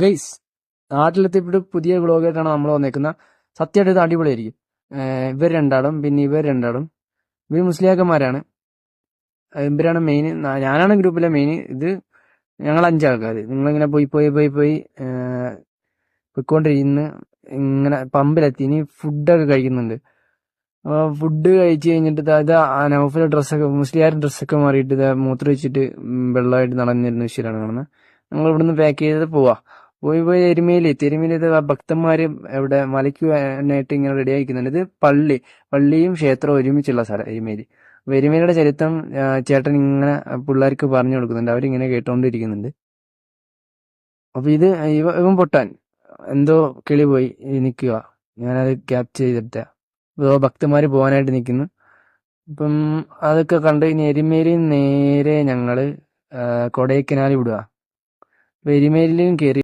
Guys, നാട്ടിലെത്തിയപ്പോഴും പുതിയ വ്ളോഗായിട്ടാണ് നമ്മൾ വന്നേക്കുന്നത്. സത്യമായിട്ട് ഇത് അടിപൊളിയായിരിക്കും. ഇവർ രണ്ടാളും പിന്നെ ഇവർ രണ്ടാളും ഇവർ മുസ്ലിയാക്കന്മാരാണ്. ഇവരാണ് മെയിൻ. ഞാനാണ് ഗ്രൂപ്പിലെ മെയിൻ. ഇത് ഞങ്ങൾ 5 ആൾക്കാർ. നിങ്ങളിങ്ങനെ പോയി പോയി പോയി പോയി പോയിക്കൊണ്ടിരിക്കുന്നു. ഇങ്ങനെ പമ്പിലെത്തി. ഇനി ഫുഡൊക്കെ കഴിക്കുന്നുണ്ട്. അപ്പോൾ ഫുഡ് കഴിച്ച് കഴിഞ്ഞിട്ട് ഇത് നൗഫിലെ ഡ്രസ്സൊക്കെ മുസ്ലിയാരുടെ ഡ്രസ്സൊക്കെ മാറിയിട്ട് ഇത് മൂത്ര വെച്ചിട്ട് വെള്ളമായിട്ട് നടന്നിരുന്ന വിഷയമാണ് കാണുന്നത്. ഞങ്ങൾ ഇവിടുന്ന് പാക്ക് ചെയ്ത് പോവാ. പോയി പോയി എരുമേലി ഇത് ഭക്തന്മാർ ഇവിടെ മലയ്ക്ക് പോകാനായിട്ട് ഇങ്ങനെ റെഡി ആയിരിക്കുന്നുണ്ട്. ഇത് പള്ളിയും ക്ഷേത്രവും ഒരുമിച്ചുള്ള സ്ഥലം എരുമേലി. അപ്പോൾ എരുമേലിയുടെ ചരിത്രം ചേട്ടൻ ഇങ്ങനെ പിള്ളേർക്ക് പറഞ്ഞു കൊടുക്കുന്നുണ്ട്. അവരിങ്ങനെ കേട്ടോണ്ടിരിക്കുന്നുണ്ട്. അപ്പോൾ ഇത് ഇവൻ പൊട്ടാൻ എന്തോ കിളി പോയി നിൽക്കുക. ഞാനത് ക്യാപ്ചർ ചെയ്തിട്ട് ഭക്തന്മാർ പോകാനായിട്ട് നിൽക്കുന്നു. അപ്പം അതൊക്കെ കണ്ട് ഇനി എരുമേലിയിൽ നേരെ ഞങ്ങൾ കൊടൈക്കനാൽ വിടുക. അപ്പോൾ എരുമേലിയിലും കയറി